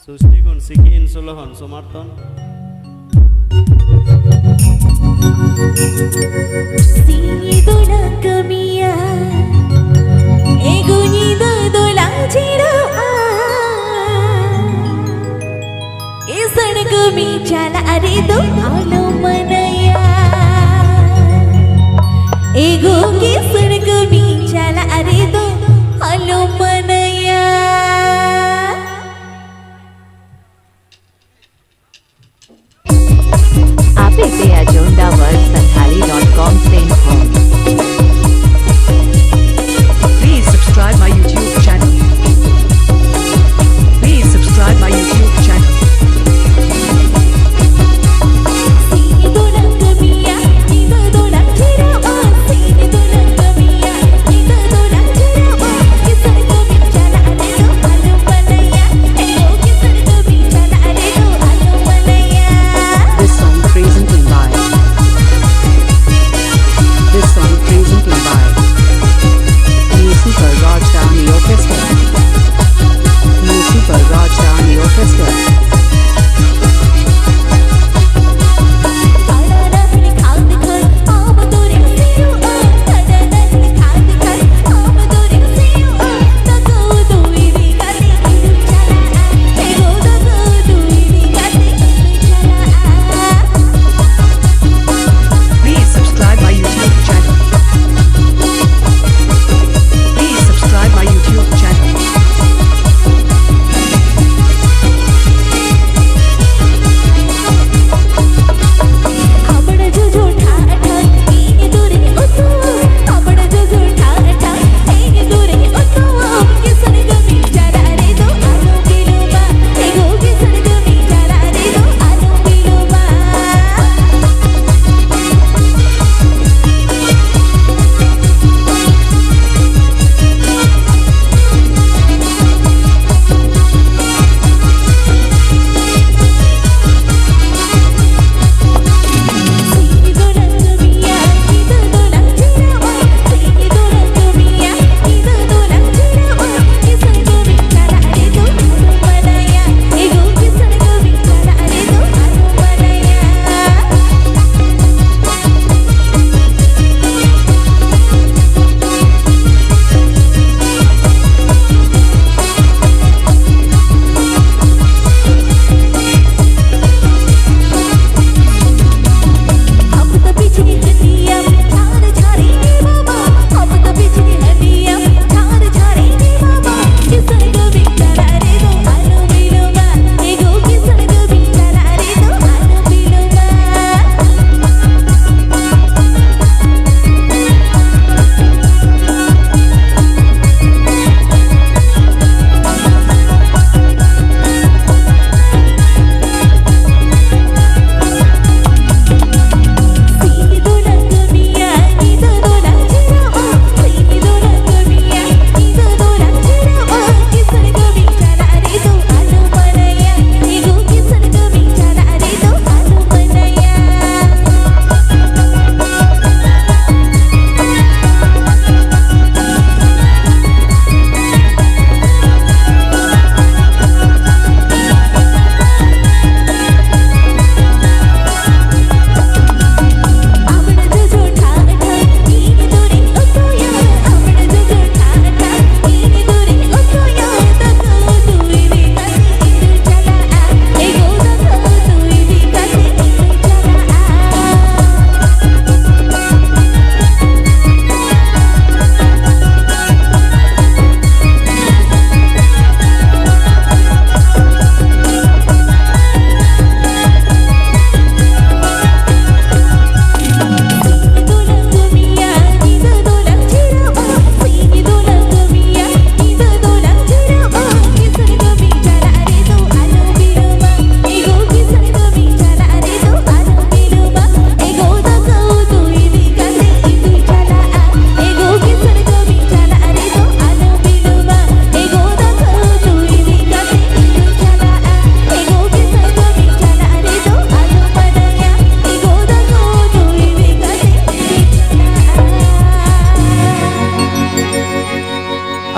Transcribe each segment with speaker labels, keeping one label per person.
Speaker 1: Sustigun sikin sulohon sumarton
Speaker 2: Sini dola kemia Egunyi dola jiroa Isan kemi chala arido alo manaya Ego kisan kemi chala arido alo manaya Ape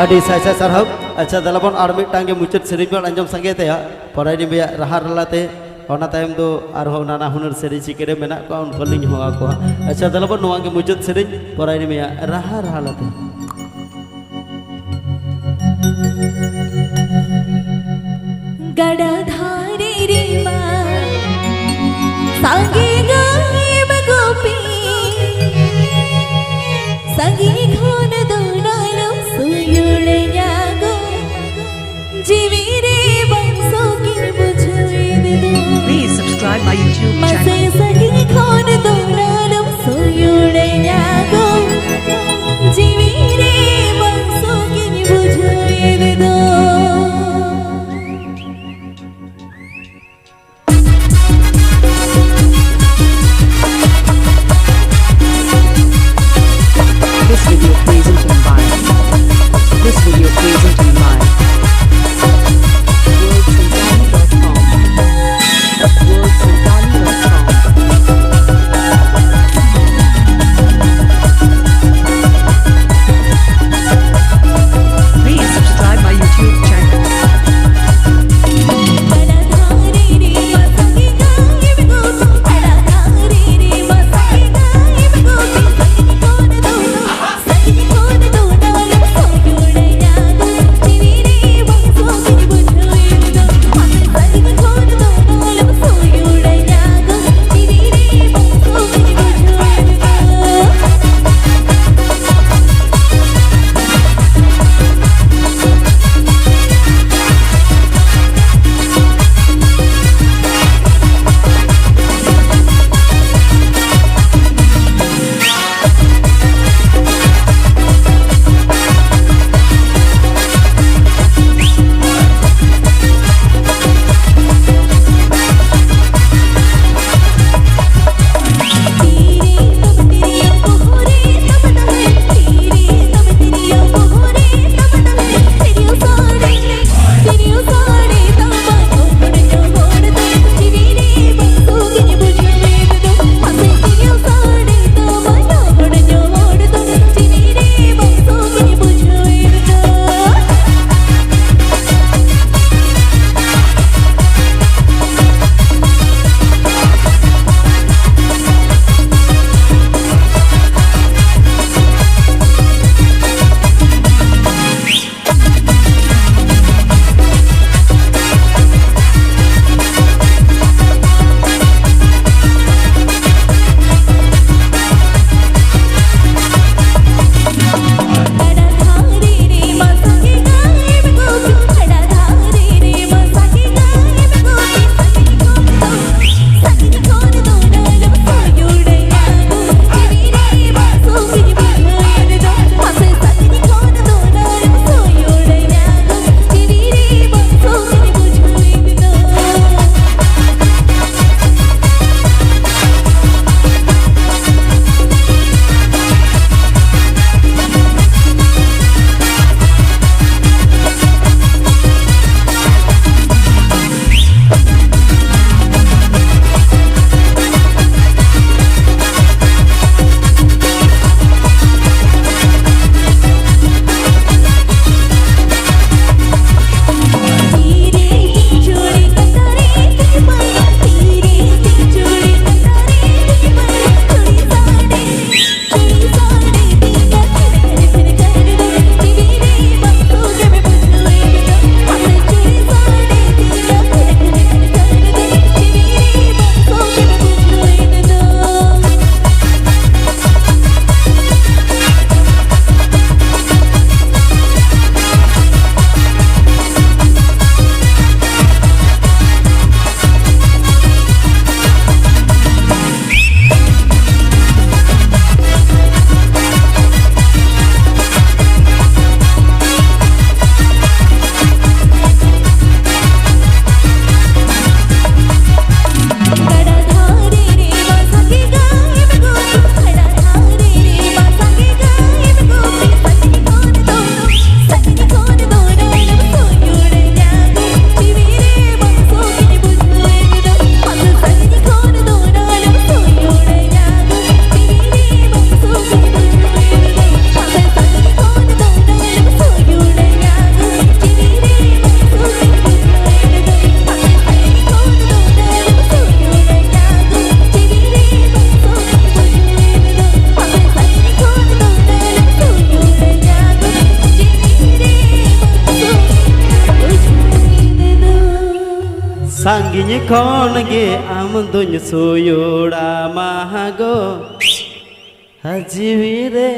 Speaker 1: adi saya sarhab acha dalabon ar mitang ge mucet seri bol anjom sange te ya Porayni beya rahar relate ona time do arho nana hunar seri cikere menak ko on koling ho aku acha dalabon noa ge mucet seri Porayni beya rahar halate
Speaker 2: गड़धारी Reema संगी गायब गोपी संगी खोन दोनालो सुयुड़े जागो जीवी रे बंसो की बुझवे दे दो
Speaker 3: Please subscribe my YouTube
Speaker 2: मसे
Speaker 3: channel.
Speaker 2: संगी खोन दोनालो सुयुड़े जागो जीवी रे बंसो की बुझवे दे दो
Speaker 3: This video presented by worldsantali.com. worldsantali.com
Speaker 1: ᱥᱟᱺᱜᱤᱧ ᱠᱷᱚᱱ ᱜᱮ ᱟᱢ ᱫᱩᱧ ᱥᱩᱭᱩᱲᱟ ᱢᱟᱜᱚ ᱡᱤᱣᱤ ᱨᱮ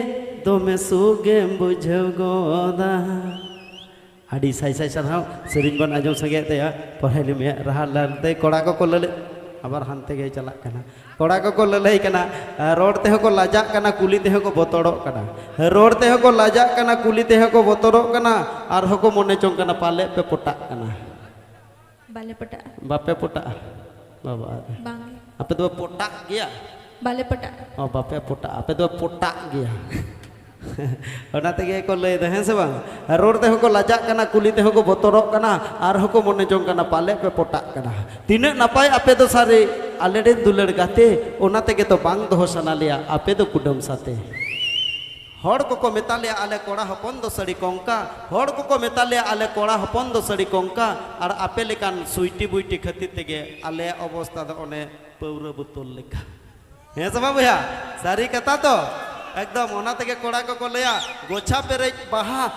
Speaker 1: ᱫᱚᱢᱮ ᱥᱩᱜᱮᱢ ᱵᱩᱡᱷᱟᱹᱣ ᱜᱚᱫᱟ ᱟᱹᱰᱤ ᱥᱟᱭ ᱥᱟᱭ ᱥᱟᱨᱦᱟᱣ ᱥᱮᱨᱮᱧ ᱵᱚᱱ ᱟᱸᱡᱚᱢ ᱥᱟᱸᱜᱮᱭᱮᱫ ᱛᱟᱭᱟ ᱯᱚᱨᱟᱭᱱᱤ ᱢᱟᱹᱭᱟᱜ ᱨᱟᱦᱟ ᱞᱟᱹᱞᱛᱮ ᱠᱚᱲᱟ ᱠᱚᱠᱚ ᱞᱟᱹᱞᱟᱹᱭ ᱟᱵᱟᱨ ᱦᱟᱱᱛᱮ ᱜᱮ ᱪᱟᱞᱟᱜ ᱠᱟᱱᱟ ᱠᱚᱲᱟ ᱠᱚᱠᱚ ᱞᱟᱹᱞᱟᱹᱭ ᱠᱟᱱᱟ ᱨᱚᱲ ᱛᱮᱦᱚᱸ ᱠᱚ ᱞᱟᱡᱟᱜ ᱠᱟᱱᱟ ᱠᱩᱞᱤ ᱛᱮᱦᱚᱸ ᱠᱚ ᱵᱚᱛᱚᱨᱚᱜ ᱠᱟᱱᱟ ᱨᱚᱲ ᱛᱮᱦᱚᱸ ᱠᱚ ᱞᱟᱡᱟᱜ ᱠᱟᱱᱟ ᱠᱩᱞᱤ ᱛᱮᱦᱚᱸ ᱠᱚ ᱵᱚᱛᱚᱨᱚᱜ ᱠᱟᱱᱟ ᱟᱨᱦᱚᱸ ᱠᱚ ᱢᱚᱱᱮ ᱪᱚᱝ ᱠᱟᱱᱟ ᱯᱟᱞᱮ ᱯᱮ ᱯᱚᱴᱟᱜ ᱠᱟᱱᱟ
Speaker 2: Bale peta.
Speaker 1: ᱵᱟᱯᱮ ᱯᱚᱴᱟᱜᱼᱟ ᱵᱟᱵᱟ
Speaker 2: Bang.
Speaker 1: ᱟᱯᱮ ᱫᱚ ᱯᱚᱴᱟᱜ ᱜᱮᱭᱟ
Speaker 2: Bale peta.
Speaker 1: ᱚ ᱵᱟᱯᱮ ᱯᱚᱴᱟᱜᱼᱟ ᱟᱯᱮ ᱫᱚ ᱯᱚᱴᱟᱜ ᱜᱮᱭᱟ ᱚᱱᱟ ᱛᱮᱜᱮ ᱠᱚ ᱞᱟᱹᱭᱫᱟ ᱦᱮᱸ ᱥᱮ ᱵᱟᱝ ᱨᱚᱲ ᱛᱮᱦᱚᱸ ᱠᱚ ᱞᱟᱡᱟᱜ ᱠᱟᱱᱟ ᱠᱩᱞᱤ ᱛᱮᱦᱚᱸ ᱠᱚ ᱵᱚᱛᱚᱨᱚᱜ ᱠᱟᱱᱟ ᱟᱨᱦᱚᱸ ᱠᱚ ᱢᱚᱱᱮ ᱡᱚᱝ ᱠᱟᱱᱟ ᱯᱟᱞᱮ ᱯᱮ ᱯᱚᱴᱟᱜ ᱠᱟᱱᱟ ᱛᱤᱱᱟᱹᱜ ᱱᱟᱯᱟᱭ ᱟᱯᱮ ᱫᱚ ᱥᱟᱨᱮ ᱟᱞᱮᱨᱮᱱ ᱫᱩᱞᱟᱹᱲ ᱜᱟᱛᱮ ᱚᱱᱟ ᱛᱮᱜᱮ ᱛᱚ ᱵᱟᱝ ᱫᱚᱦᱚ ᱥᱟᱱᱟ ᱞᱮᱭᱟ ᱟᱯᱮ ᱫᱚ ᱠᱩᱰᱟᱹᱢ ᱥᱟᱛᱮ ᱦᱚᱲ ᱠᱚᱠᱚ ᱢᱮᱛᱟ ᱞᱮᱭᱟ ᱟᱞᱮ ᱠᱚᱲᱟ ᱦᱚᱯᱚᱱ ᱫᱚ ᱥᱟᱹᱲᱤ ᱠᱚᱝᱠᱟ ᱦᱚᱲ ᱠᱚᱠᱚ ᱢᱮᱛᱟ ᱞᱮᱭᱟ ᱟᱞᱮ ᱠᱚᱲᱟ ᱦᱚᱯᱚᱱ ᱫᱚ ᱥᱟᱹᱲᱤ ᱠᱚᱝᱠᱟ ᱟᱨ ᱟᱯᱮ ᱞᱮᱠᱟᱱ ᱥᱩᱭᱴᱤ ᱵᱩᱭᱴᱤ ᱠᱷᱟᱹᱛᱤᱨ ᱛᱮᱜᱮ ᱟᱞᱮᱭᱟᱜ ᱚᱵᱚᱥᱛᱷᱟ ᱫᱚ ᱚᱱᱮ ᱯᱟᱹᱣᱨᱟᱹ ᱵᱳᱛᱚᱞ ᱞᱮᱠᱟ ᱦᱮᱸ ᱥᱮ ᱵᱟᱝ ᱵᱚᱭᱦᱟ ᱥᱟᱹᱨᱤ ᱠᱟᱛᱷᱟ ᱛᱚ एकदम ओना तके कोड़ा को लया गोछा पेरेज बाहा